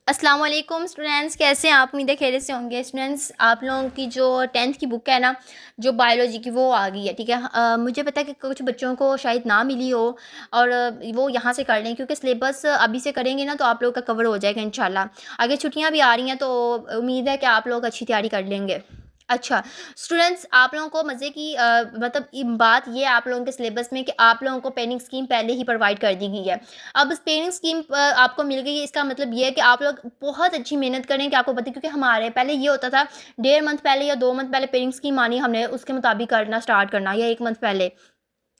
अस्सलाम वालेकुम स्टूडेंट्स, कैसे हैं आप? उम्मीद है खैरियत से होंगे। स्टूडेंट्स, आप लोगों की जो 10th की बुक है ना, जो बायोलॉजी की, वो आ गई है। ठीक है, मुझे पता है कि कुछ बच्चों को शायद ना मिली हो और वो यहाँ से कर लें, क्योंकि सिलेबस अभी से करेंगे ना तो आप लोग का कवर हो जाएगा इंशाल्लाह। आगे छुट्टियाँ भी आ रही हैं तो उम्मीद है कि आप लोग अच्छी तैयारी कर लेंगे। अच्छा स्टूडेंट्स, आप लोगों को मज़े की मतलब बात ये है आप लोगों के सिलेबस में कि आप लोगों को पेनिंग स्कीम पहले ही प्रोवाइड कर दी गई है। अब इस पेरेंट स्कीम आपको मिल गई है, इसका मतलब ये है कि आप लोग बहुत अच्छी मेहनत करें कि आपको पता है, क्योंकि हमारे पहले ये होता था 1.5 मंथ पहले या 2 मंथ पहले पेरेंट स्कीम आनी, हमने उसके मुताबिक करना स्टार्ट करना, या 1 मंथ पहले,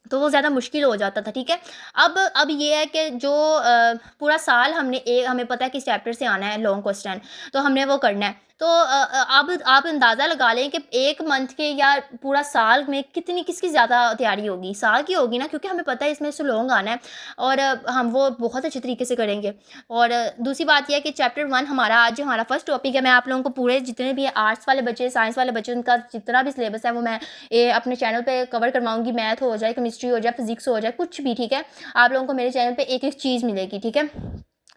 तो वो ज़्यादा मुश्किल हो जाता था। ठीक है, अब ये है कि जो पूरा साल हमें पता है किस चैप्टर से आना है लॉन्ग क्वेश्चन, तो हमने वो करना है। तो अब आप अंदाज़ा लगा लें कि 1 मंथ के या पूरा साल में किसकी ज़्यादा तैयारी होगी, साल की होगी ना, क्योंकि हमें पता है इसमें से लॉन्ग आना है और हम वो बहुत अच्छे तरीके से करेंगे। और दूसरी बात यह है कि चैप्टर 1 आज जो हमारा फर्स्ट टॉपिक है, मैं आप लोगों को पूरे जितने भी आर्ट्स वाले बच्चे, साइंस वाले बच्चे, उनका जितना भी सिलेबस है वो मैं अपने चैनल पे कवर करवाऊंगी। मैथ हो जाए, केमिस्ट्री हो जाए, फिजिक्स हो जाए, कुछ भी। ठीक है, आप लोगों को मेरे चैनल पे एक एक चीज़ मिलेगी। ठीक है,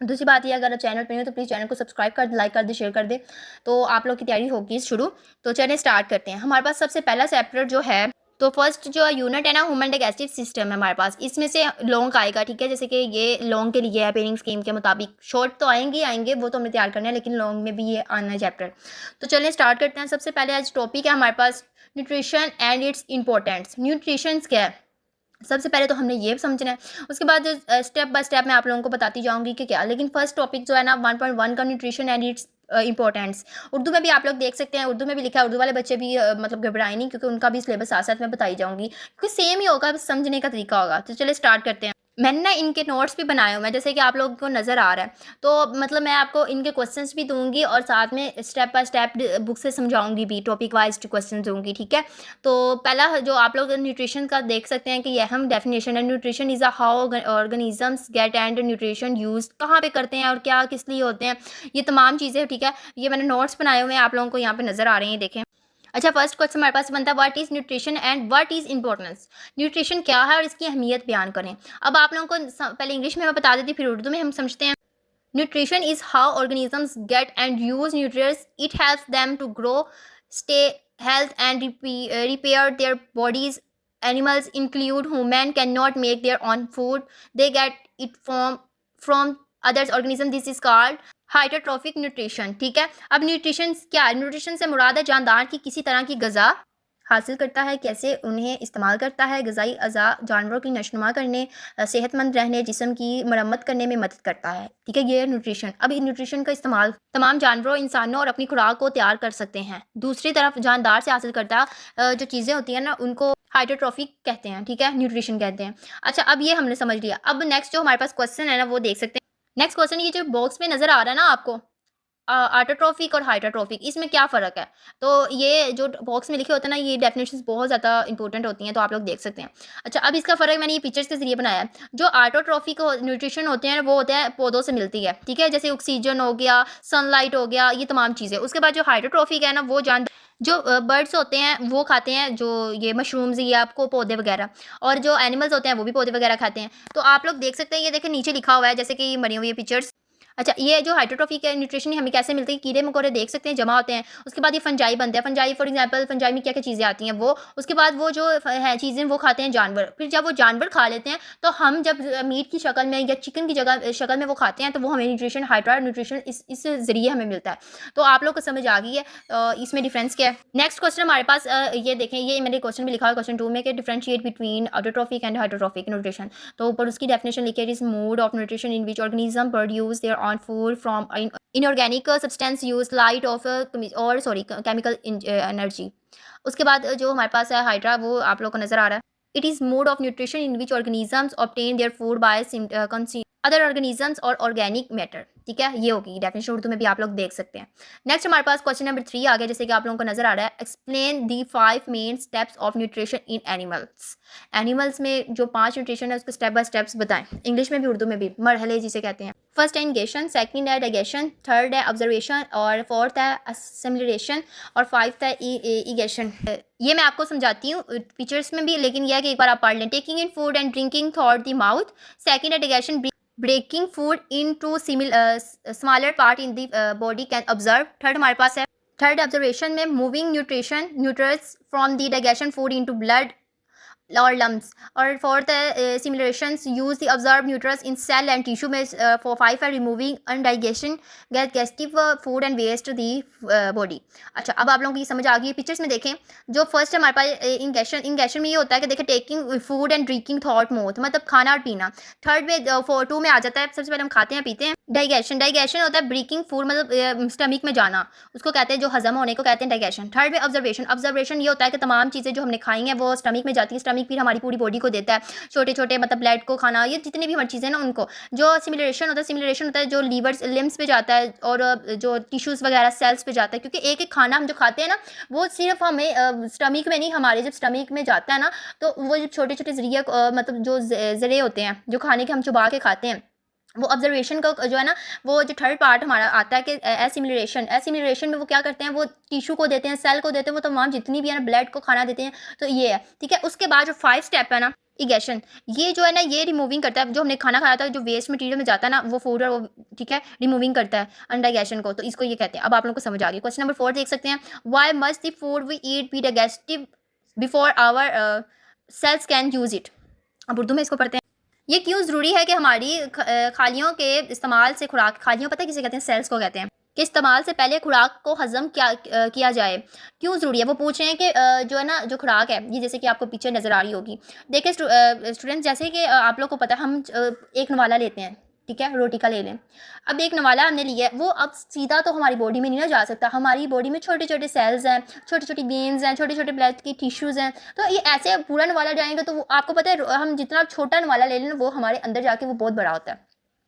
दूसरी बात ये, अगर आप चैनल पे हो तो प्लीज़ चैनल को सब्सक्राइब कर दे, लाइक कर दे, शेयर कर दे, तो आप लोग की तैयारी होगी शुरू। तो चलिए स्टार्ट करते हैं। हमारे पास सबसे पहला चैप्टर जो है, तो फर्स्ट जो यूनिट है ना, ह्यूमन डाइजेस्टिव सिस्टम है हमारे पास, इसमें से लॉन्ग आएगा। ठीक है, जैसे कि ये लॉन्ग के लिए है पेरेंट स्कीम के मुताबिक, शॉर्ट तो आएंगे वो तो हमें तैयार करना है, लेकिन लॉन्ग में भी ये आना है चैप्टर। तो चलिए स्टार्ट करते हैं। सबसे पहले आज टॉपिक है हमारे पास nutrition and its importance. Nutrition क्या है, सबसे पहले तो हमने ये समझना है, उसके बाद स्टेप बाय स्टेप मैं आप लोगों को बताती जाऊंगी कि क्या। लेकिन फर्स्ट टॉपिक जो है ना 1.1 का, nutrition and its importance, Urdu में भी आप लोग देख सकते हैं, उर्दू में भी लिखा है। उर्दू वाले बच्चे भी मतलब घबराए नहीं, क्योंकि उनका भी सिलेबस साथ साथ में बताई जाऊंगी, क्योंकि सेम ही होगा, बस समझने का तरीका होगा। तो चलिए स्टार्ट करते हैं। मैंने ना इनके नोट्स भी बनाए हुए हैं, जैसे कि आप लोगों को नज़र आ रहा है, तो मतलब मैं आपको इनके क्वेश्चंस भी दूंगी और साथ में स्टेप बाय स्टेप बुक से समझाऊंगी भी, टॉपिक वाइज क्वेश्चन दूंगी। ठीक है, तो पहला जो आप लोग न्यूट्रिशन का देख सकते हैं कि ये अहम डेफिनेशन है। Nutrition is a how organisms get and nutrition use, कहाँ पे करते हैं और क्या किस लिए होते हैं, ये तमाम चीज़ें। ठीक है, ये मैंने नोट्स बनाए हुए हैं, आप लोगों को यहाँ पे नज़र आ रहे हैं, देखें। अच्छा, फर्स्ट क्वेश्चन हमारे पास बनता है, what is nutrition and what is importance. Nutrition क्या है और इसकी अहमियत बयान करें। अब आप लोगों को पहले इंग्लिश में मैं बता देती, फिर उर्दू में हम समझते हैं। Nutrition is how organisms get and use nutrients, it helps them to grow, stay health and repair their bodies. Animals include human can not make their own food, they get it from others organism, this is called heterotrophic nutrition. ठीक है, अब nutrition क्या है, nutrition से मुराद है जानदार की किसी तरह की गज़ा हासिल करता है, कैसे उन्हें इस्तेमाल करता है, ग़िज़ाई अज़ा जानवरों की नशोनुमा करने, सेहतमंद रहने, जिस्म की मरम्मत करने में मदद करता है। ठीक है, ये है न्यूट्रिशन। अब इन न्यूट्रिशन का इस्तेमाल तमाम जानवरों, इंसानों और अपनी खुराक को तैयार कर सकते हैं। दूसरी तरफ जानदार से हासिल करता जो चीज़ें होती हैं ना, उनको हाइड्रोट्रॉफिक कहते हैं। ठीक है, न्यूट्रिशन कहते हैं। अच्छा, अब ये हमने समझ लिया। अब नेक्स्ट जो हमारे पास क्वेश्चन है ना, वो देख सकते हैं। नेक्स्ट क्वेश्चन, ये जो बॉक्स में नज़र आ रहा है ना आपको, ऑटोट्रॉफिक और हाइड्रोट्रॉफिक, इसमें क्या फ़र्क है? तो ये जो बॉक्स में लिखे होते हैं ना, ये डेफिनेशंस बहुत ज़्यादा इंपॉर्टेंट होती हैं, तो आप लोग देख सकते हैं। अच्छा, अब इसका फ़र्क मैंने ये पिक्चर्स के ज़रिए बनाया है। जो ऑटोट्रॉफिक न्यूट्रिशन होते हैं वो होता है पौधों से मिलती है। ठीक है, जैसे ऑक्सीजन हो गया, सनलाइट हो गया, ये तमाम चीज़ें। उसके बाद जो हाइड्रोट्रॉफिक है ना, वो जो बर्ड्स होते हैं वो खाते हैं, जो ये मशरूम्स, ये आपको पौधे वगैरह, और जो एनिमल्स होते हैं वो भी पौधे वगैरह खाते हैं। तो आप लोग देख सकते हैं, ये देखें नीचे लिखा हुआ है, जैसे कि ये बनी हुई है पिक्चर्स। अच्छा, ये जो हाइड्रोट्रॉफिक है न्यूट्रिशन हमें कैसे मिलती है, कीड़े मकोड़े देख सकते हैं जमा होते हैं, उसके बाद ये फंजाई बनते हैं। फंजाई फॉर एग्जांपल, फंजाई में क्या क्या चीज़ें आती हैं वो, उसके बाद वो जो है चीज़ें वो खाते हैं जानवर। फिर जब वो जानवर खा लेते हैं, तो हम जब मीट की शक्ल में या चिकन की जगह शक्ल में वो खाते हैं, तो वो हमें न्यूट्रिशन, हाइड्रा न्यूट्रिशन इस ज़रिए हमें मिलता है। तो आप लोग को समझ आ गई है इसमें डिफरेंस क्या है। नेक्स्ट क्वेश्चन हमारे पास ये देखें, ये मेरे क्वेश्चन में लिखा है क्वेश्चन 2 में कि differentiate between autotrophic and heterotrophic nutrition. तो ऊपर उसकी डेफिनेशन लिखी है, is mode of nutrition in which organism produce their own food from inorganic substance use light of और सॉरी केमिकल एनर्जी। उसके बाद जो हमारे पास है हाइड्रा, वो आप लोग को नजर आ रहा है। It is mode of nutrition in which organisms obtain their food by other organisms और ऑर्गेनिक मैटर। ठीक है, ये होगी डेफिनेशन, उर्दू में भी आप लोग देख सकते हैं। नेक्स्ट हमारे पास क्वेश्चन नंबर 3 आ गया, जैसे कि आप लोगों को नजर आ रहा है। Explain the 5 main steps of nutrition in animals. Animals में जो 5 न्यूट्रिशन है उसके स्टेप बाय स्टेप्स बताएं, इंग्लिश में भी उर्दू में भी, मरहले जिसे कहते हैं। फर्स्ट है इंगेशन, सेकंड है डाइजेशन, थर्ड है ऑब्जर्वेशन, और फोर्थ है असिमिलेशन, और फाइव्थ है इगेशन। ये मैं आपको समझाती हूँ पिक्चर्स में भी, लेकिन यह है कि एक बार आप पढ़ लें। Taking in food and drinking through the mouth, second है digestion, breaking food in to smaller part in the body can absorb. Third हमारे पास है, थर्ड ऑब्जर्वेशन में moving nutrition nutrients from the digestion food into blood और lymphs. और fourth है simulations use the absorb nutrients in cell and tissue में। For five है removing undigested गैस्टिव food and waste the body. अच्छा, अब आप लोगों को ये समझ आ गई। पिक्चर्स में देखें, जो फर्स्ट है हमारे पास इंगेशन में ये होता है कि देखें taking food and drinking thought mouth, मतलब खाना और पीना। थर्ड में फोर टू में आ जाता है, सबसे पहले हम खाते हैं पीते हैं। डाइजेशन होता है ब्रेकिंग फूड, मतलब स्टमक में जाना, उसको कहते हैं, जो हजम होने को कहते हैं डाइजेशन। थर्ड में ऑब्जर्वेशन ये होता है कि तमाम चीज़ें जो हमने खाई हैं वो स्टमक में जाती है, स्टमक फिर हमारी पूरी बॉडी को देता है, छोटे छोटे मतलब ब्लड को खाना, ये जितनी भी हमारी चीज़ें ना उनको। जो सिमुलेशन होता है जो लीवर लिम्स पे जाता है और जो टिश्यूज़ वगैरह सेल्स पे जाता है, क्योंकि एक एक खाना हम जो खाते हैं ना वो सिर्फ हमें स्टमक में नहीं, हमारे जब स्टमक में जाता है ना तो वो जब छोटे छोटे जरिए मतलब जो जरिए होते हैं जो खाने के हम चबा के खाते हैं, वो ऑब्जर्वेशन का जो है ना, वो जो थर्ड पार्ट हमारा आता है कि एसिमिलेशन में वो क्या करते हैं, वो टिश्यू को देते हैं, सेल को देते हैं, वो तमाम जितनी भी है ना ब्लड को खाना देते हैं। तो ये है, ठीक है। उसके बाद जो 5 स्टेप है ना इगेशन, ये जो है ना ये रिमूविंग करता है, जो हमने खाना खाया था जो वेस्ट मटेरियल में जाता है ना वो फूड, और वो ठीक है रिमूविंग करता है अनडाइजेशन को, तो इसको ये कहते हैं। अब आप लोगों को समझ आ गई। क्वेश्चन नंबर 4 देख सकते हैं, why must the food we eat be digestive before our cells can use it. अब उर्दू में इसको पढ़ते हैं। ये क्यों ज़रूरी है कि हमारी खालियों के इस्तेमाल से खुराक, खालियों पता है किसे कहते हैं, सेल्स को कहते हैं, कि इस्तेमाल से पहले खुराक को हज़म किया जाए, क्यों ज़रूरी है। वो पूछ रहे हैं कि जो है ना जो खुराक है, ये जैसे कि आपको पीछे नज़र आ रही होगी। देखिए स्टूडेंट्स, जैसे कि आप लोग को पता है हम एक नवाला लेते हैं, ठीक है, रोटी का ले लें। अब एक नवाला हमने लिया है, वो अब सीधा तो हमारी बॉडी में नहीं ना जा सकता, हमारी बॉडी में छोटे छोटे सेल्स हैं, छोटी छोटी वेन्स हैं, छोटे छोटे ब्लड की टिश्यूज़ हैं, तो ये ऐसे पूरा नवाला जाएंगे तो वो आपको पता है हम जितना छोटा नवाला ले लें वो हमारे अंदर जाके वो बहुत बड़ा होता है,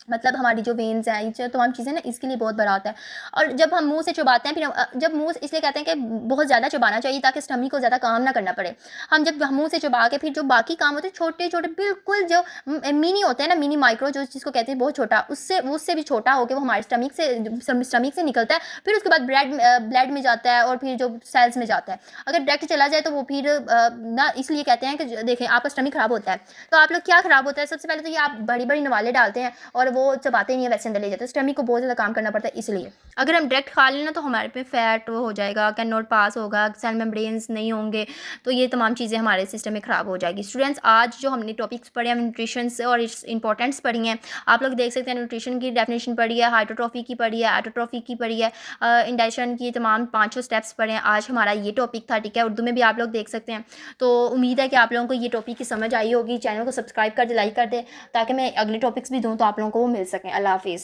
मतलब हमारी जो वेन्स हैं, ये तमाम चीज़ें ना इसके लिए बहुत बड़ा होता है। और जब हम मुंह से चबाते हैं, फिर जब मुंह इसलिए कहते हैं कि बहुत ज़्यादा चबाना चाहिए ताकि स्टमक को ज़्यादा काम ना करना पड़े। हम जब मुंह से चबा के फिर जो बाकी काम होते हैं छोटे छोटे बिल्कुल जो मिनी होते हैं ना, मिनी माइक्रो जो जिसको कहते हैं बहुत छोटा, उससे भी छोटा होकर वो हमारे स्टमक से निकलता है, फिर उसके बाद ब्लड में जाता है और फिर जो सेल्स में जाता है। अगर डायरेक्ट चला जाए तो वो फिर ना, इसलिए कहते हैं कि देखें आपका स्टमक ख़राब होता है। तो आप लोग क्या ख़राब होता है, सबसे पहले तो ये आप बड़ी बड़ी नवाले डालते हैं और वो चबाते नहीं है, वैसे अंदर ले जाते हैं, स्टमक को बहुत ज़्यादा काम करना पड़ता है। इसलिए अगर हम डायरेक्ट खा लेना तो हमारे पे फैट हो जाएगा, कैन नॉट पास होगा, सेल मेम्ब्रेन्स नहीं होंगे, तो ये तमाम चीज़ें हमारे सिस्टम में ख़राब हो जाएगी। स्टूडेंट्स, आज जो हमने टॉपिक्स पढ़े हैं न्यूट्रिशन और इट्स इंपॉर्टेंट्स पढ़ी हैं, आप लोग देख सकते हैं न्यूट्रिशन की डेफिनेशन पढ़ी है, हाइड्रोट्रॉफी की पढ़ी है, एटोट्रॉफी की पढ़ी है, इंडाइजेशन की तमाम 5 स्टेप्स पढ़े हैं। आज हमारा ये टॉपिक था, ठीक है, उर्दू में भी आप लोग देख सकते हैं। तो उम्मीद है कि आप लोगों को ये टॉपिक की समझ आई होगी। चैनल को सब्सक्राइब कर दे, लाइक कर दे, ताकि मैं अगले टॉपिक्स भी दूँ तो आप लोगों को वो मिल सकें। अल्लाह हाफिज़।